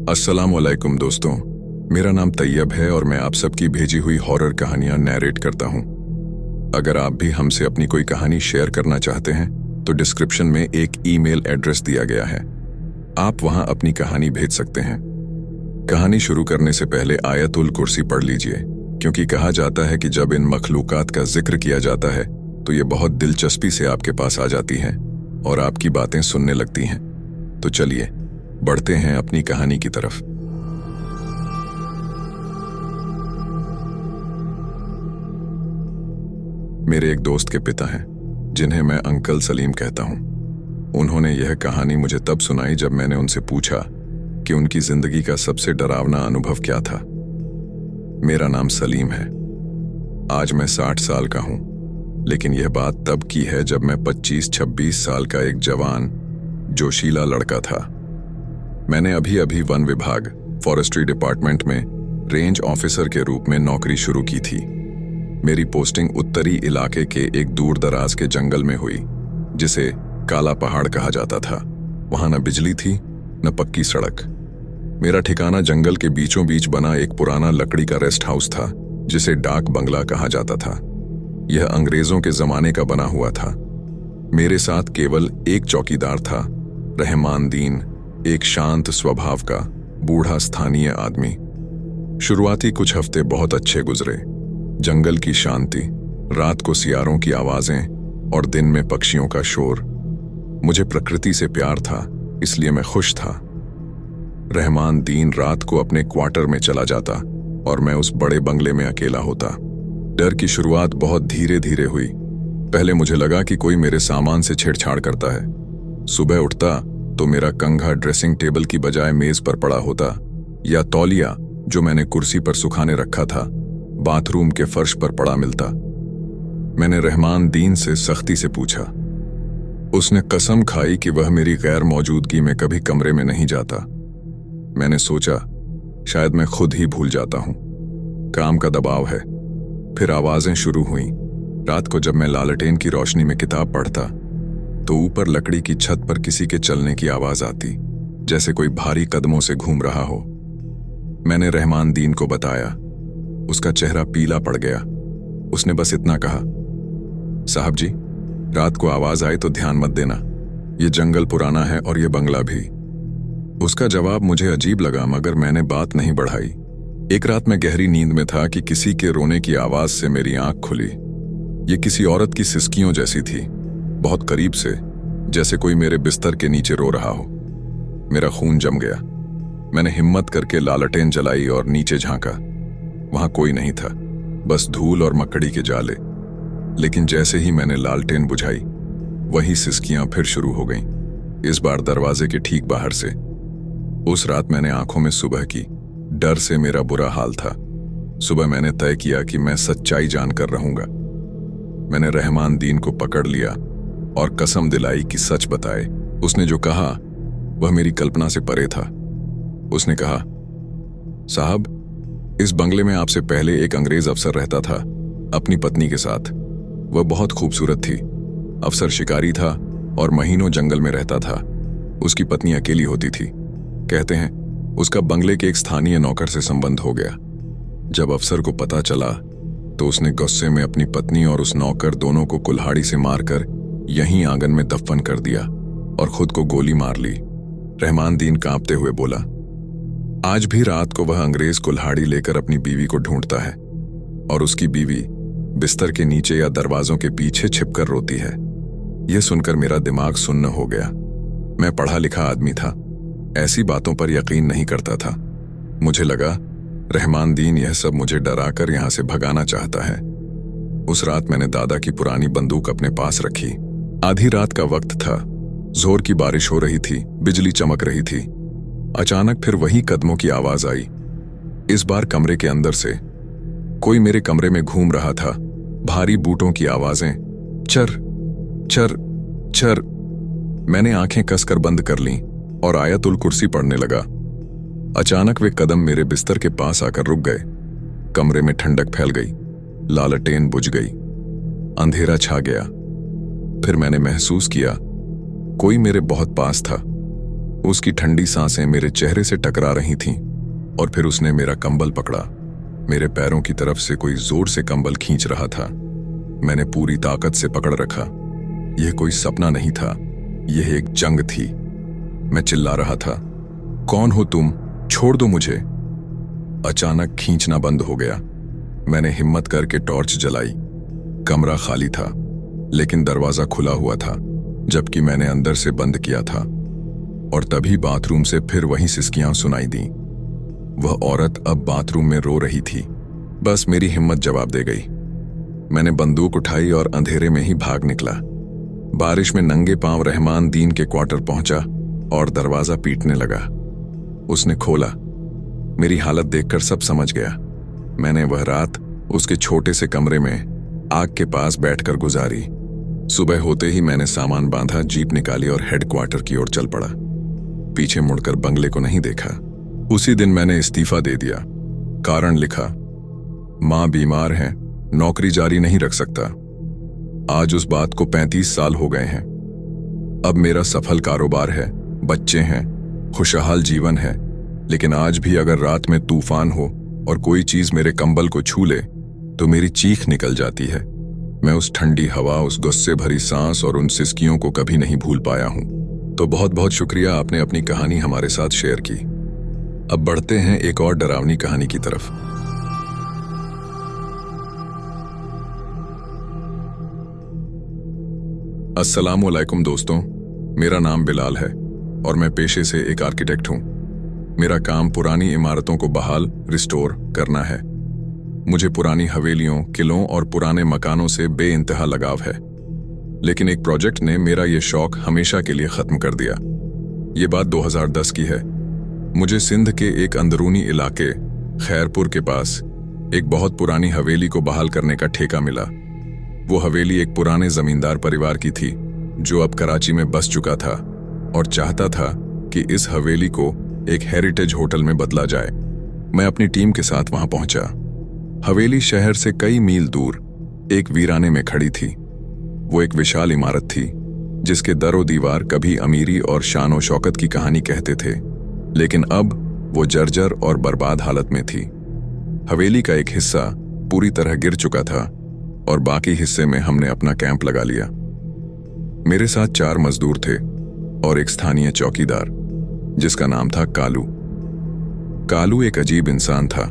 अस्सलामुअलैकुम दोस्तों, मेरा नाम तैयब है और मैं आप सबकी भेजी हुई हॉरर कहानियां नैरेट करता हूं। अगर आप भी हमसे अपनी कोई कहानी शेयर करना चाहते हैं तो डिस्क्रिप्शन में एक ईमेल एड्रेस दिया गया है, आप वहां अपनी कहानी भेज सकते हैं। कहानी शुरू करने से पहले आयतुल कुर्सी पढ़ लीजिए, क्योंकि कहा जाता है कि जब इन मखलूकात का जिक्र किया जाता है तो ये बहुत दिलचस्पी से आपके पास आ जाती हैं और आपकी बातें सुनने लगती हैं। तो चलिए बढ़ते हैं अपनी कहानी की तरफ। मेरे एक दोस्त के पिता हैं, जिन्हें मैं अंकल सलीम कहता हूं। उन्होंने यह कहानी मुझे तब सुनाई जब मैंने उनसे पूछा कि उनकी जिंदगी का सबसे डरावना अनुभव क्या था। मेरा नाम सलीम है। आज मैं 60 साल का हूं, लेकिन यह बात तब की है जब मैं 25-26 साल का एक जवान जोशीला लड़का था। मैंने अभी अभी वन विभाग फॉरेस्ट्री डिपार्टमेंट में रेंज ऑफिसर के रूप में नौकरी शुरू की थी। मेरी पोस्टिंग उत्तरी इलाके के एक दूर दराज के जंगल में हुई, जिसे काला पहाड़ कहा जाता था। वहां न बिजली थी न पक्की सड़क। मेरा ठिकाना जंगल के बीचों बीच बना एक पुराना लकड़ी का रेस्ट हाउस था, जिसे डाक बंगला कहा जाता था। यह अंग्रेजों के जमाने का बना हुआ था। मेरे साथ केवल एक चौकीदार था, रहमान दीन, एक शांत स्वभाव का बूढ़ा स्थानीय आदमी। शुरुआती कुछ हफ्ते बहुत अच्छे गुजरे। जंगल की शांति, रात को सियारों की आवाजें और दिन में पक्षियों का शोर। मुझे प्रकृति से प्यार था, इसलिए मैं खुश था। रहमान दीन रात को अपने क्वार्टर में चला जाता और मैं उस बड़े बंगले में अकेला होता। डर की शुरुआत बहुत धीरे धीरे हुई। पहले मुझे लगा कि कोई मेरे सामान से छेड़छाड़ करता है। सुबह उठता तो मेरा कंघा ड्रेसिंग टेबल की बजाय मेज पर पड़ा होता, या तौलिया जो मैंने कुर्सी पर सुखाने रखा था बाथरूम के फर्श पर पड़ा मिलता। मैंने रहमान दीन से सख्ती से पूछा। उसने कसम खाई कि वह मेरी गैर मौजूदगी में कभी कमरे में नहीं जाता। मैंने सोचा शायद मैं खुद ही भूल जाता हूं, काम का दबाव है। फिर आवाजें शुरू हुईं। रात को जब मैं लालटेन की रोशनी में किताब पढ़ता तो ऊपर लकड़ी की छत पर किसी के चलने की आवाज आती, जैसे कोई भारी कदमों से घूम रहा हो। मैंने रहमान दीन को बताया। उसका चेहरा पीला पड़ गया। उसने बस इतना कहा, साहब जी, रात को आवाज आए तो ध्यान मत देना, ये जंगल पुराना है और ये बंगला भी। उसका जवाब मुझे अजीब लगा, मगर मैंने बात नहीं बढ़ाई। एक रात मैं गहरी नींद में था कि किसी के रोने की आवाज से मेरी आंख खुली। ये किसी औरत की सिसकियों जैसी थी, बहुत करीब से, जैसे कोई मेरे बिस्तर के नीचे रो रहा हो। मेरा खून जम गया। मैंने हिम्मत करके लालटेन जलाई और नीचे झांका। वहां कोई नहीं था, बस धूल और मकड़ी के जाले। लेकिन जैसे ही मैंने लालटेन बुझाई, वही सिसकियां फिर शुरू हो गईं, इस बार दरवाजे के ठीक बाहर से। उस रात मैंने आंखों में सुबह की। डर से मेरा बुरा हाल था। सुबह मैंने तय किया कि मैं सच्चाई जानकर रहूंगा। मैंने रहमान दीन को पकड़ लिया और कसम दिलाई कि सच बताए। उसने जो कहा वह मेरी कल्पना से परे था। उसने कहा, साहब, इस बंगले में आपसे पहले एक अंग्रेज अफसर रहता था, अपनी पत्नी के साथ। वह बहुत खूबसूरत थी। अफसर शिकारी था और महीनों जंगल में रहता था। उसकी पत्नी अकेली होती थी। कहते हैं उसका बंगले के एक स्थानीय नौकर से संबंध हो गया। जब अफसर को पता चला तो उसने गुस्से में अपनी पत्नी और उस नौकर दोनों को कुल्हाड़ी से मारकर यहीं आंगन में दफन कर दिया और खुद को गोली मार ली। रहमान दीन कांपते हुए बोला, आज भी रात को वह अंग्रेज कुल्हाड़ी लेकर अपनी बीवी को ढूंढता है और उसकी बीवी बिस्तर के नीचे या दरवाजों के पीछे छिपकर रोती है। यह सुनकर मेरा दिमाग सुन्न हो गया। मैं पढ़ा लिखा आदमी था, ऐसी बातों पर यकीन नहीं करता था। मुझे लगा रहमान दीन यह सब मुझे डराकर यहां से भगाना चाहता है। उस रात मैंने दादा की पुरानी बंदूक अपने पास रखी। आधी रात का वक्त था। जोर की बारिश हो रही थी, बिजली चमक रही थी। अचानक फिर वही कदमों की आवाज आई। इस बार कमरे के अंदर से। कोई मेरे कमरे में घूम रहा था। भारी बूटों की आवाजें, चर चर चर। मैंने आंखें कसकर बंद कर लीं और आयतुल कुर्सी पढ़ने लगा। अचानक वे कदम मेरे बिस्तर के पास आकर रुक गए। कमरे में ठंडक फैल गई। लालटेन बुझ गई। अंधेरा छा गया। फिर मैंने महसूस किया कोई मेरे बहुत पास था। उसकी ठंडी सांसें मेरे चेहरे से टकरा रही थीं और फिर उसने मेरा कंबल पकड़ा। मेरे पैरों की तरफ से कोई जोर से कंबल खींच रहा था। मैंने पूरी ताकत से पकड़ रखा। यह कोई सपना नहीं था, यह एक जंग थी। मैं चिल्ला रहा था, कौन हो तुम? छोड़ दो मुझे। अचानक खींचना बंद हो गया। मैंने हिम्मत करके टॉर्च जलाई। कमरा खाली था, लेकिन दरवाजा खुला हुआ था, जबकि मैंने अंदर से बंद किया था। और तभी बाथरूम से फिर वही सिसकियां सुनाई दी। वह औरत अब बाथरूम में रो रही थी। बस मेरी हिम्मत जवाब दे गई। मैंने बंदूक उठाई और अंधेरे में ही भाग निकला। बारिश में नंगे पांव रहमान दीन के क्वार्टर पहुंचा और दरवाजा पीटने लगा। उसने खोला। मेरी हालत देखकर सब समझ गया। मैंने वह रात उसके छोटे से कमरे में आग के पास बैठकर गुजारी। सुबह होते ही मैंने सामान बांधा, जीप निकाली और हेडक्वार्टर की ओर चल पड़ा। पीछे मुड़कर बंगले को नहीं देखा। उसी दिन मैंने इस्तीफा दे दिया। कारण लिखा, मां बीमार हैं, नौकरी जारी नहीं रख सकता। आज उस बात को 35 साल हो गए हैं। अब मेरा सफल कारोबार है, बच्चे हैं, खुशहाल जीवन है, लेकिन आज भी अगर रात में तूफान हो और कोई चीज मेरे कंबल को छू ले तो मेरी चीख निकल जाती है। मैं उस ठंडी हवा, उस गुस्से भरी सांस और उन सिसकियों को कभी नहीं भूल पाया हूं। तो बहुत बहुत शुक्रिया, आपने अपनी कहानी हमारे साथ शेयर की। अब बढ़ते हैं एक और डरावनी कहानी की तरफ। अस्सलामुअलैकुम दोस्तों, मेरा नाम बिलाल है और मैं पेशे से एक आर्किटेक्ट हूं। मेरा काम पुरानी इमारतों को बहाल, रिस्टोर करना है। मुझे पुरानी हवेलियों, किलों और पुराने मकानों से बेइंतहा लगाव है। लेकिन एक प्रोजेक्ट ने मेरा ये शौक हमेशा के लिए खत्म कर दिया। ये बात 2010 की है। मुझे सिंध के एक अंदरूनी इलाके खैरपुर के पास एक बहुत पुरानी हवेली को बहाल करने का ठेका मिला। वो हवेली एक पुराने जमींदार परिवार की थी जो अब कराची में बस चुका था और चाहता था कि इस हवेली को एक हेरिटेज होटल में बदला जाए। मैं अपनी टीम के साथ वहां पहुंचा। हवेली शहर से कई मील दूर एक वीराने में खड़ी थी। वो एक विशाल इमारत थी जिसके दरो दीवार कभी अमीरी और शान और शौकत की कहानी कहते थे, लेकिन अब वो जर्जर और बर्बाद हालत में थी। हवेली का एक हिस्सा पूरी तरह गिर चुका था और बाकी हिस्से में हमने अपना कैंप लगा लिया। मेरे साथ 4 मजदूर थे और एक स्थानीय चौकीदार जिसका नाम था कालू। कालू एक अजीब इंसान था।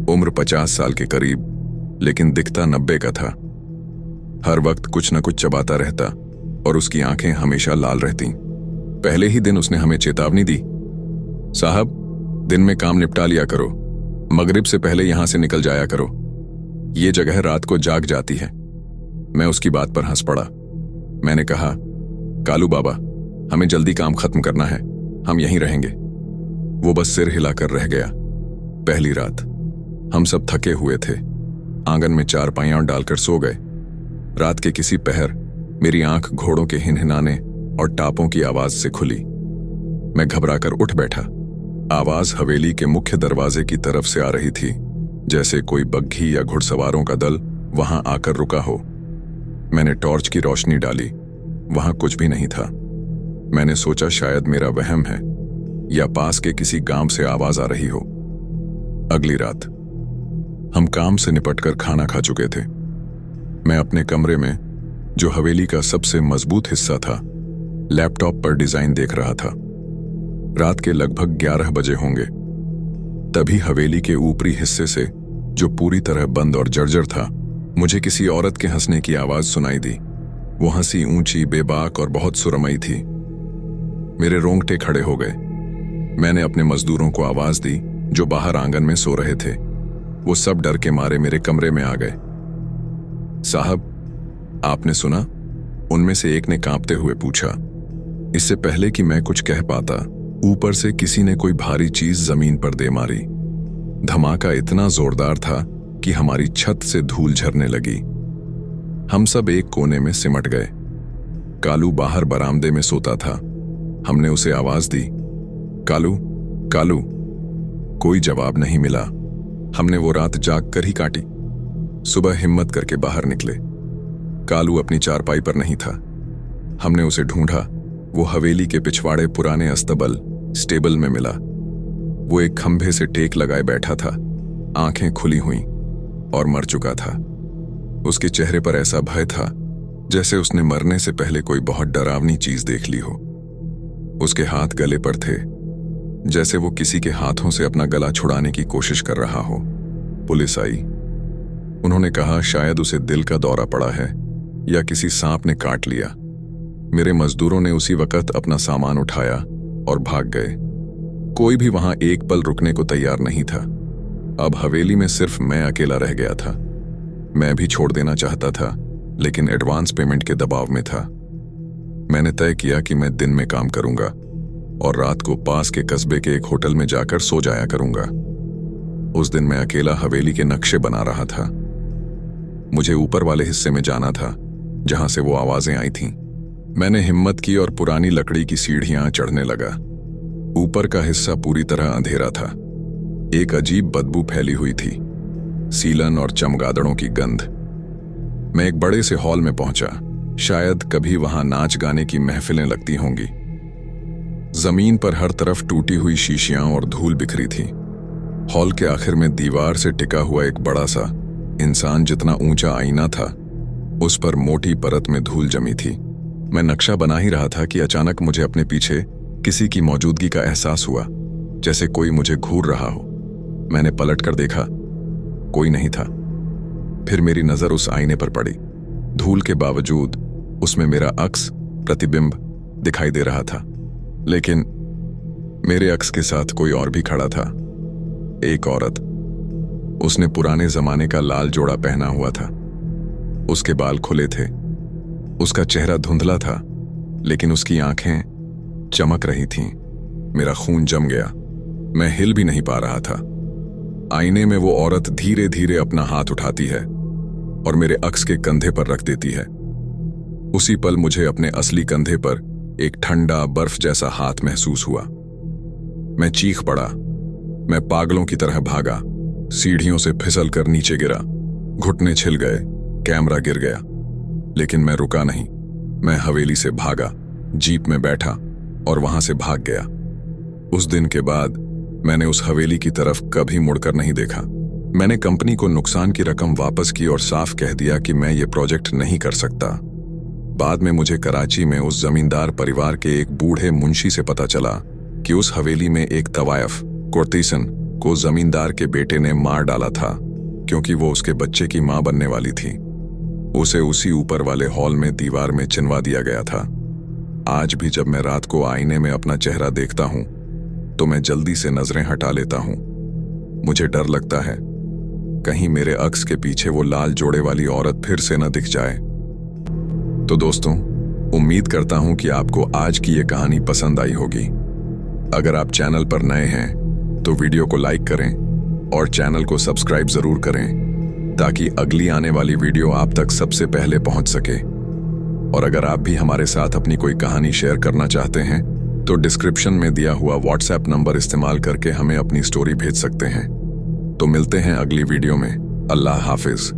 उम्र 50 साल के करीब, लेकिन दिखता 90 का था। हर वक्त कुछ न कुछ चबाता रहता और उसकी आंखें हमेशा लाल रहती। पहले ही दिन उसने हमें चेतावनी दी, साहब, दिन में काम निपटा लिया करो, मगरिब से पहले यहां से निकल जाया करो। ये जगह रात को जाग जाती है। मैं उसकी बात पर हंस पड़ा। मैंने कहा, कालू बाबा, हमें जल्दी काम खत्म करना है, हम यहीं रहेंगे। वो बस सिर हिलाकर रह गया। पहली रात हम सब थके हुए थे। आंगन में चारपाइयां डालकर सो गए। रात के किसी पहर मेरी आंख घोड़ों के हिनहिनाने और टापों की आवाज से खुली। मैं घबराकर उठ बैठा। आवाज हवेली के मुख्य दरवाजे की तरफ से आ रही थी, जैसे कोई बग्घी या घुड़सवारों का दल वहां आकर रुका हो। मैंने टॉर्च की रोशनी डाली। वहां कुछ भी नहीं था। मैंने सोचा शायद मेरा वहम है या पास के किसी गांव से आवाज आ रही हो। अगली रात हम काम से निपटकर खाना खा चुके थे। मैं अपने कमरे में, जो हवेली का सबसे मजबूत हिस्सा था, लैपटॉप पर डिजाइन देख रहा था। रात के लगभग 11 बजे होंगे। तभी हवेली के ऊपरी हिस्से से, जो पूरी तरह बंद और जर्जर था, मुझे किसी औरत के हंसने की आवाज सुनाई दी। वो हंसी ऊंची, बेबाक और बहुत सुरमई थी। मेरे रोंगटे खड़े हो गए। मैंने अपने मजदूरों को आवाज दी जो बाहर आंगन में सो रहे थे। वो सब डर के मारे मेरे कमरे में आ गए। साहब, आपने सुना? उनमें से एक ने कांपते हुए पूछा। इससे पहले कि मैं कुछ कह पाता, ऊपर से किसी ने कोई भारी चीज जमीन पर दे मारी। धमाका इतना जोरदार था कि हमारी छत से धूल झरने लगी। हम सब एक कोने में सिमट गए। कालू बाहर बरामदे में सोता था। हमने उसे आवाज दी, कालू, कालू। कोई जवाब नहीं मिला। हमने वो रात जाग कर ही काटी। सुबह हिम्मत करके बाहर निकले। कालू अपनी चारपाई पर नहीं था। हमने उसे ढूंढा, वो हवेली के पिछवाड़े पुराने अस्तबल स्टेबल में मिला। वो एक खंभे से टेक लगाए बैठा था, आंखें खुली हुई और मर चुका था। उसके चेहरे पर ऐसा भय था जैसे उसने मरने से पहले कोई बहुत डरावनी चीज देख ली हो। उसके हाथ गले पर थे, जैसे वो किसी के हाथों से अपना गला छुड़ाने की कोशिश कर रहा हो। पुलिस आई। उन्होंने कहा शायद उसे दिल का दौरा पड़ा है या किसी सांप ने काट लिया। मेरे मजदूरों ने उसी वक्त अपना सामान उठाया और भाग गए। कोई भी वहां एक पल रुकने को तैयार नहीं था। अब हवेली में सिर्फ मैं अकेला रह गया था। मैं भी छोड़ देना चाहता था, लेकिन एडवांस पेमेंट के दबाव में था। मैंने तय किया कि मैं दिन में काम करूंगा और रात को पास के कस्बे के एक होटल में जाकर सो जाया करूंगा। उस दिन मैं अकेला हवेली के नक्शे बना रहा था। मुझे ऊपर वाले हिस्से में जाना था जहां से वो आवाजें आई थीं। मैंने हिम्मत की और पुरानी लकड़ी की सीढ़ियां चढ़ने लगा। ऊपर का हिस्सा पूरी तरह अंधेरा था। एक अजीब बदबू फैली हुई थी, सीलन और चमगादड़ों की गंध। मैं एक बड़े से हॉल में पहुंचा। शायद कभी वहां नाच गाने की महफिलें लगती होंगी। जमीन पर हर तरफ टूटी हुई शीशियां और धूल बिखरी थी। हॉल के आखिर में दीवार से टिका हुआ एक बड़ा सा इंसान जितना ऊंचा आईना था, उस पर मोटी परत में धूल जमी थी। मैं नक्शा बना ही रहा था कि अचानक मुझे अपने पीछे किसी की मौजूदगी का एहसास हुआ, जैसे कोई मुझे घूर रहा हो। मैंने पलट कर देखा, कोई नहीं था। फिर मेरी नजर उस आईने पर पड़ी। धूल के बावजूद उसमें मेरा अक्स प्रतिबिंब दिखाई दे रहा था, लेकिन मेरे अक्स के साथ कोई और भी खड़ा था। एक औरत। उसने पुराने जमाने का लाल जोड़ा पहना हुआ था। उसके बाल खुले थे। उसका चेहरा धुंधला था, लेकिन उसकी आंखें चमक रही थीं। मेरा खून जम गया। मैं हिल भी नहीं पा रहा था। आईने में वो औरत धीरे धीरे अपना हाथ उठाती है और मेरे अक्स के कंधे पर रख देती है। उसी पल मुझे अपने असली कंधे पर एक ठंडा बर्फ जैसा हाथ महसूस हुआ। मैं चीख पड़ा। मैं पागलों की तरह भागा, सीढ़ियों से फिसल कर नीचे गिरा। घुटने छिल गए, कैमरा गिर गया, लेकिन मैं रुका नहीं। मैं हवेली से भागा, जीप में बैठा और वहां से भाग गया। उस दिन के बाद मैंने उस हवेली की तरफ कभी मुड़कर नहीं देखा। मैंने कंपनी को नुकसान की रकम वापस की और साफ कह दिया कि मैं ये प्रोजेक्ट नहीं कर सकता। बाद में मुझे कराची में उस जमींदार परिवार के एक बूढ़े मुंशी से पता चला कि उस हवेली में एक तवायफ कोर्तीसन को जमींदार के बेटे ने मार डाला था, क्योंकि वो उसके बच्चे की मां बनने वाली थी। उसे उसी ऊपर वाले हॉल में दीवार में चिनवा दिया गया था। आज भी जब मैं रात को आईने में अपना चेहरा देखता हूं तो मैं जल्दी से नजरें हटा लेता हूं। मुझे डर लगता है कहीं मेरे अक्स के पीछे वो लाल जोड़े वाली औरत फिर से न दिख जाए। तो दोस्तों, उम्मीद करता हूं कि आपको आज की ये कहानी पसंद आई होगी। अगर आप चैनल पर नए हैं तो वीडियो को लाइक करें और चैनल को सब्सक्राइब जरूर करें, ताकि अगली आने वाली वीडियो आप तक सबसे पहले पहुंच सके। और अगर आप भी हमारे साथ अपनी कोई कहानी शेयर करना चाहते हैं तो डिस्क्रिप्शन में दिया हुआ व्हाट्सएप नंबर इस्तेमाल करके हमें अपनी स्टोरी भेज सकते हैं। तो मिलते हैं अगली वीडियो में। अल्लाह हाफिज।